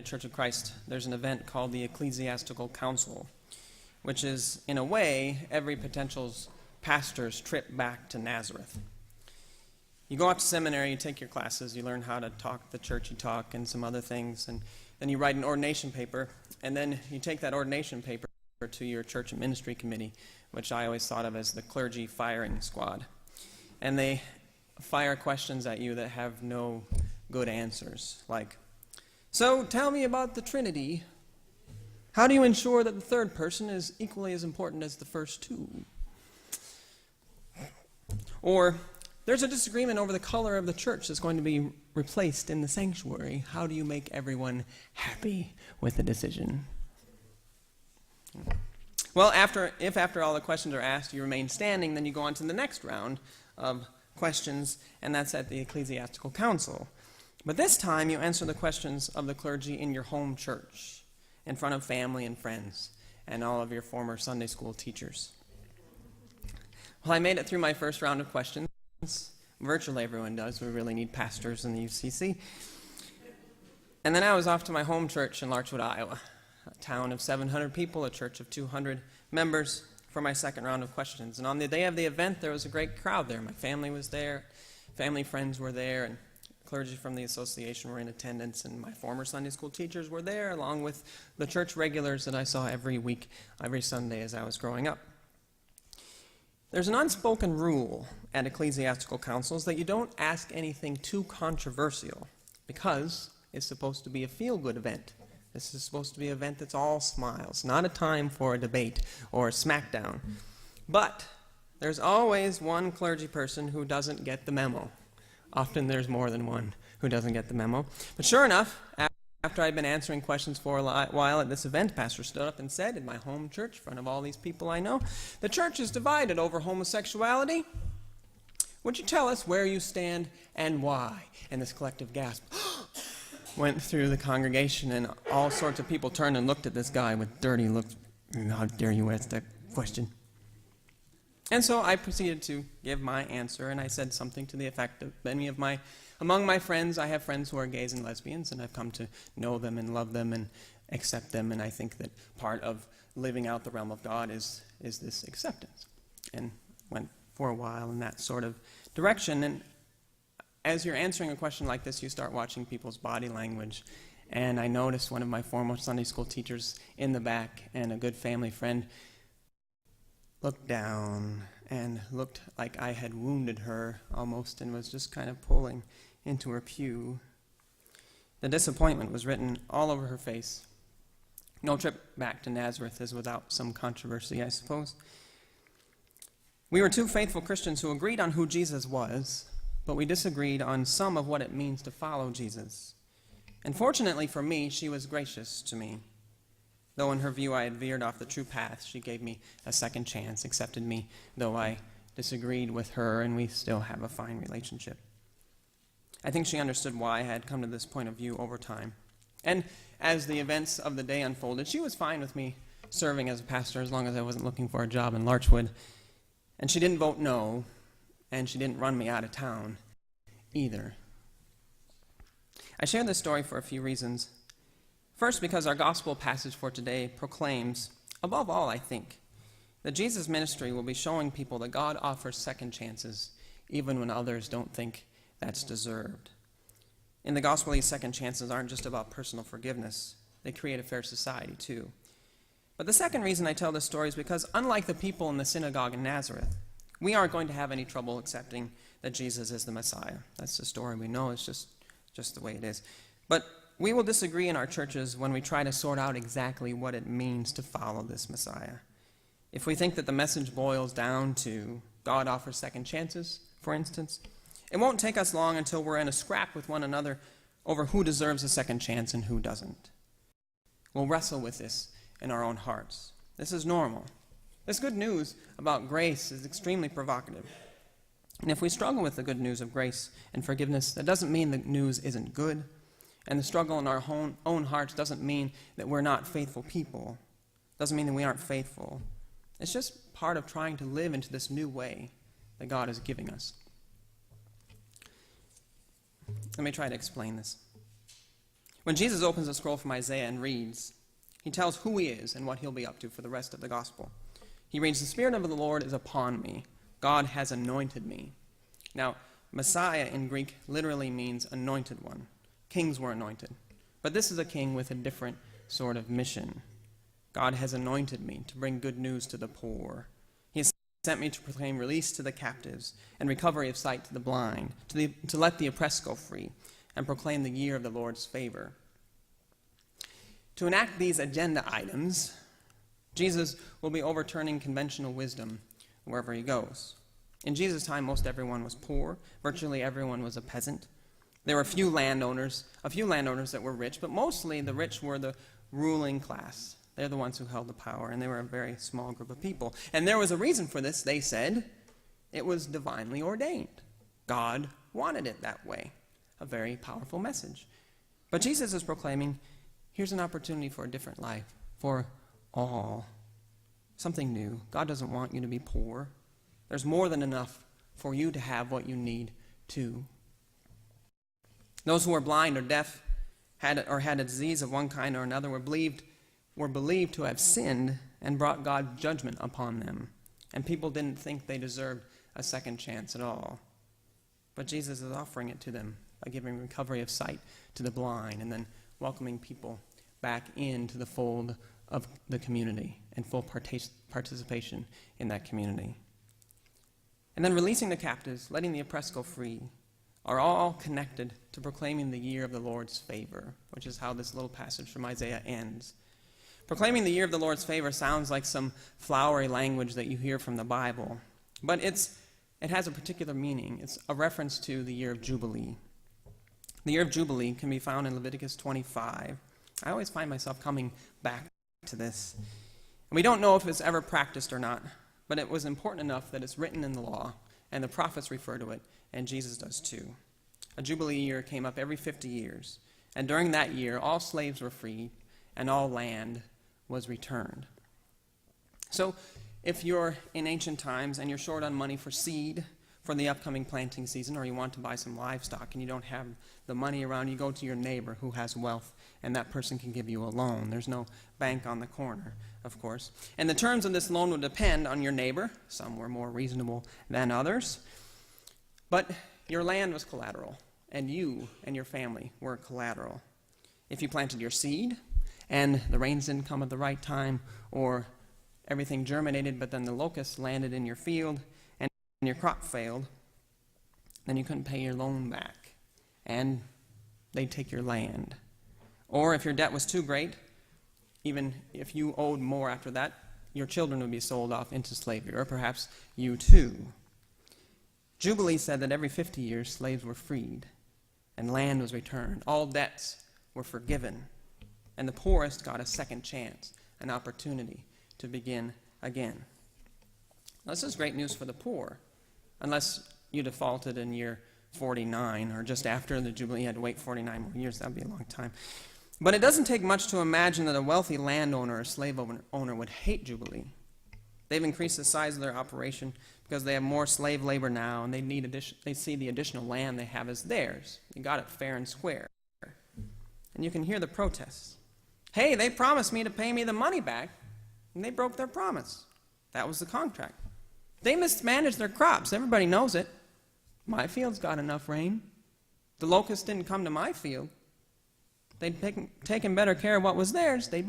Church of Christ, there's an event called the Ecclesiastical Council, which is, in a way, every potential pastor's trip back to Nazareth. You go off to seminary, you take your classes, you learn how to talk the churchy talk and some other things, and then you write an ordination paper, and then you take that ordination paper to your church and ministry committee, which I always thought of as the clergy firing squad. And they fire questions at you that have no good answers, like, so tell me about the Trinity. How do you ensure that the third person is equally as important as the first two? Or, there's a disagreement over the color of the church that's going to be replaced in the sanctuary. How do you make everyone happy with the decision? Well, if after all the questions are asked, you remain standing, then you go on to the next round of questions, and that's at the Ecclesiastical Council. But this time, you answer the questions of the clergy in your home church, in front of family and friends, and all of your former Sunday school teachers. Well, I made it through my first round of questions. Virtually everyone does. We really need pastors in the UCC. And then I was off to my home church in Larchwood, Iowa, a town of 700 people, a church of 200 members, for my second round of questions. And on the day of the event, there was a great crowd there. My family was there, family friends were there, and clergy from the association were in attendance, and my former Sunday school teachers were there, along with the church regulars that I saw every week, every Sunday as I was growing up. There's an unspoken rule at ecclesiastical councils that you don't ask anything too controversial, because it's supposed to be a feel-good event. This is supposed to be an event that's all smiles, not a time for a debate or a smackdown. But there's always one clergy person who doesn't get the memo. Often there's more than one who doesn't get the memo. But sure enough, after I'd been answering questions for a while at this event, pastor stood up and said in my home church, in front of all these people I know, the church is divided over homosexuality. Would you tell us where you stand and why? And this collective gasp went through the congregation, and all sorts of people turned and looked at this guy with dirty looks. How dare you ask that question? And so I proceeded to give my answer, and I said something to the effect of among my friends, I have friends who are gays and lesbians, and I've come to know them and love them and accept them, and I think that part of living out the realm of God is this acceptance. And went for a while in that sort of direction. And as you're answering a question like this, you start watching people's body language. And I noticed one of my former Sunday school teachers in the back, and a good family friend, looked down and looked like I had wounded her almost, and was just kind of pulling into her pew. The disappointment was written all over her face. No trip back to Nazareth is without some controversy, I suppose. We were two faithful Christians who agreed on who Jesus was, but we disagreed on some of what it means to follow Jesus. And fortunately for me, she was gracious to me. Though in her view I had veered off the true path, she gave me a second chance, accepted me, though I disagreed with her, and we still have a fine relationship. I think she understood why I had come to this point of view over time. And as the events of the day unfolded, she was fine with me serving as a pastor as long as I wasn't looking for a job in Larchwood. And she didn't vote no, and she didn't run me out of town either. I share this story for a few reasons. First, because our gospel passage for today proclaims, above all, I think, that Jesus' ministry will be showing people that God offers second chances, even when others don't think that's deserved. In the gospel, these second chances aren't just about personal forgiveness. They create a fair society, too. But the second reason I tell this story is because, unlike the people in the synagogue in Nazareth, we aren't going to have any trouble accepting that Jesus is the Messiah. That's the story we know. It's just the way it is. But we will disagree in our churches when we try to sort out exactly what it means to follow this Messiah. If we think that the message boils down to God offers second chances, for instance, it won't take us long until we're in a scrap with one another over who deserves a second chance and who doesn't. We'll wrestle with this in our own hearts. This is normal. This good news about grace is extremely provocative. And if we struggle with the good news of grace and forgiveness, that doesn't mean the news isn't good. And the struggle in our own hearts doesn't mean that we're not faithful people. Doesn't mean that we aren't faithful. It's just part of trying to live into this new way that God is giving us. Let me try to explain this. When Jesus opens the scroll from Isaiah and reads, he tells who he is and what he'll be up to for the rest of the gospel. He reads, "The Spirit of the Lord is upon me. God has anointed me." Now, Messiah in Greek literally means anointed one. Kings were anointed. But this is a king with a different sort of mission. God has anointed me to bring good news to the poor. He has sent me to proclaim release to the captives and recovery of sight to the blind, to let the oppressed go free, and proclaim the year of the Lord's favor. To enact these agenda items, Jesus will be overturning conventional wisdom wherever he goes. In Jesus' time, most everyone was poor. Virtually everyone was a peasant. There were a few landowners that were rich, but mostly the rich were the ruling class. They're the ones who held the power, and they were a very small group of people. And there was a reason for this. They said it was divinely ordained. God wanted it that way. A very powerful message. But Jesus is proclaiming, here's an opportunity for a different life, for all. Something new. God doesn't want you to be poor. There's more than enough for you to have what you need too. Those who were blind or deaf had a disease of one kind or another were believed to have sinned and brought God's judgment upon them. And people didn't think they deserved a second chance at all. But Jesus is offering it to them by giving recovery of sight to the blind and then welcoming people back into the fold of the community and full participation in that community. And then releasing the captives, letting the oppressed go free, are all connected to proclaiming the year of the Lord's favor, which is how this little passage from Isaiah ends. Proclaiming the year of the Lord's favor sounds like some flowery language that you hear from the Bible, but it has a particular meaning. It's a reference to the year of Jubilee. The year of Jubilee can be found in Leviticus 25. I always find myself coming back to this. And we don't know if it's ever practiced or not, but it was important enough that it's written in the law, and the prophets refer to it, and Jesus does too. A Jubilee year came up every 50 years, and during that year, all slaves were freed, and all land was returned. So, if you're in ancient times and you're short on money for seed for the upcoming planting season, or you want to buy some livestock and you don't have the money around, you go to your neighbor who has wealth, and that person can give you a loan. There's no bank on the corner, of course. And the terms of this loan would depend on your neighbor. Some were more reasonable than others. But your land was collateral, and you and your family were collateral. If you planted your seed, and the rains didn't come at the right time, or everything germinated, but then the locusts landed in your field, and your crop failed, then you couldn't pay your loan back, and they'd take your land. Or if your debt was too great, even if you owed more after that, your children would be sold off into slavery, or perhaps you too. Jubilee said that every 50 years slaves were freed, and land was returned. All debts were forgiven, and the poorest got a second chance, an opportunity to begin again. Now, this is great news for the poor, unless you defaulted in year 49, or just after the Jubilee, you had to wait 49 more years. That would be a long time. But it doesn't take much to imagine that a wealthy landowner or slave owner would hate Jubilee. They've increased the size of their operation because they have more slave labor now, and they see the additional land they have as theirs. They got it fair and square. And you can hear the protests. Hey, they promised me to pay me the money back, and they broke their promise. That was the contract. They mismanaged their crops. Everybody knows it. My field's got enough rain. The locusts didn't come to my field. They'd taken better care of what was theirs, they'd be